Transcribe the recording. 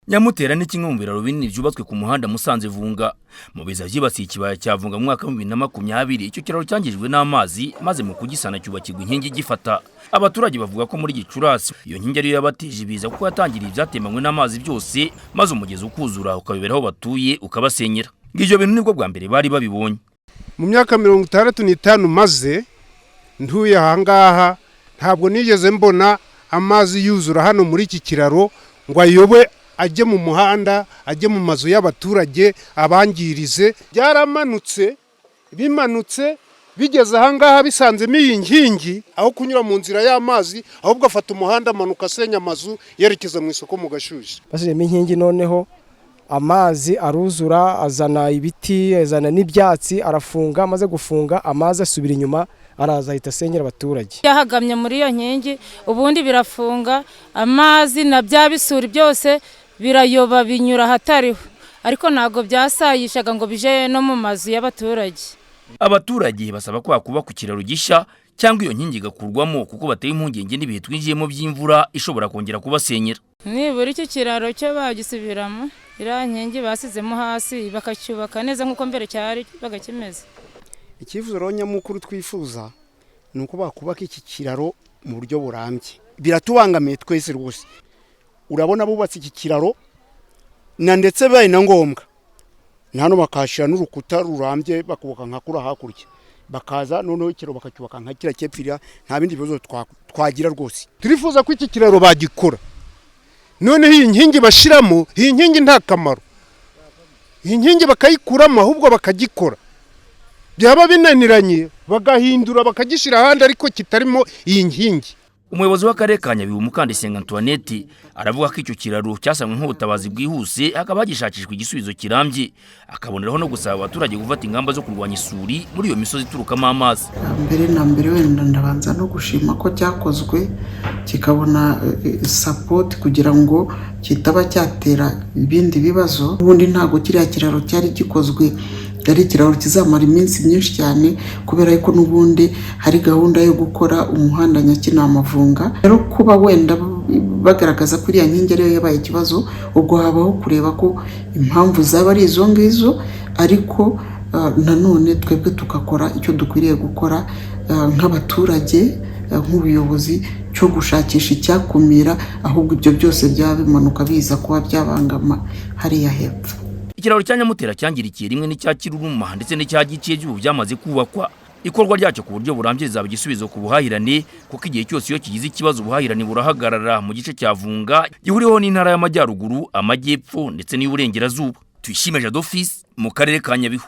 Nyamutera ni kimwe mu biraro binini byubatswe ku muhanda Musanze Vunga. Mu biza byibasiye ikibaya cya Vunga mu mwaka wa 2020, icyo kiraro cyangijwe n'amazi maze mu kugisana cyubakirwa inkingi gifata. Abaturage bavuga ko muri Gicurasi iyo nkingi ariyo yabateje ibiza kuko yatangiriye ibyatemanywe n'amazi byose, maze umugezi ukuzura ukabiberaho batuye ukabasenyera. Ngivyo bintu nibwo bwa mbere bari babibonye. Mu myaka 65 maze ntuye ahangaha ntabwo nigeze mbona amazi yuzura hano muri iki kiraro ngo ayobe ajye mu muhanda, ajye mu mazu y'abaturage abangirize. Byaramanutse, bimanutse bigeze ahangaha bisanzemo iyi nkingi, aho kunyura mu nzira y'amazi ahubwo afata umuhanda amanuka asenya amazu yerekeza mu isoko mu Gashyushyu. Bashyiremo inkingi noneho amazi aruzura, azana ibiti, azana n'ibyatsi, arafunga, amaze gufunga amazi asubira inyuma, araza ahita asenyera abaturage. Yahagamye muri iyo nkingi, ubundi birafunga, amazi na bya bisuri byose birayoba binyura hatariho, ariko ntago byasayishaga ngo bije no mu mazu y'abaturage. Abaturage basaba ko hakuba ku kiraro gishya cyangwa iyo nkingi gakurwamo kuko bateye impungenge n'ibihe twinjiyemo by'imvura ishobora kongera kubasenyera. Nibura icyo kiraro cyo bagisubiramo, iriya nkingi basizemo hasi bakacyubaka neza nk'uko mbere cyari bagakimeze. Ikifuzo nyamukuru twifuza ni uko bakubaka iki kiraro mu buryo burambye. Biratubangamiye twese rwose. Urabona bubatse iki kiraro na ndetse bayi na ngombwa hano bakashira n'urukuta rurambye bakubaka nkakura hakurya, bakaza noneho ikiraro bakacyubaka nka kira cyepfira, nta bindi bibazo twagira rwose. Turifuza ko iki kiraro bagikora, noneho iyi nkingi bashiramo, iyi nkingi nta kamaro. Iyi nkingi bakayikuramo ahubwo bakagikora, byaba binaniranye bagahindura bakagishira ahandi ariko kitarimo iyi nkingi. Umuyobozi w'akarere ka Nyabihu Mukandisenga Antoinette aravuga ko icyo kiraro cyasanwe nk'ubutabazi bwihuse, akaba gishakishwa igisubizo kirambye, akaboneraho no gusaba abaturage gufata ingamba zo kurwanya isuri muri iyo misozi iturukamo amazi. Mbere na mbere wenda ndabanza no gushima ko cyakozwe kikabona support kugira ngo kitaba cyatera ibindi bibazo. Ubundi ntago kiriya kiraro cyari gikozwe ari ikiraro kizamara iminsi myinshi cyane, kubera yuko n'ubundi hari gahunda yo gukora umuhanda Nyakinama Vunga. Rero kuba wenda bagaragaza ko iriya nkingi ariyo yabaye ikibazo, ubwo habaho kureba ko impamvu zaba ari izo ngizo, ariko nanone twebwe tukakora icyo dukwiriye gukora nk'abaturage, nk'ubuyobozi cyo gushakisha icyakumira, ahubwo ibyo byose byaba bimanuka biza kuba byabangama hariya hepfo. Ikiraro cya Nyamutera cyangirikiye rimwe n'icya Kiruruma ndetse n'icya Giciye by'ubu byamaze kubakwa. Ikorwa ryacyo ku buryo burambye zaba igisubizo ku buhahirane, kuko igihe cyose iyo kigize ikibazo ubuhahirane burahagarara mu gice cya Vunga gihuriweho n'intara y'Amajyaruguru, Amajyepfo ndetse n'Iburengerazuba. Tuyishime Jado Fils mu karere ka Nyabihu.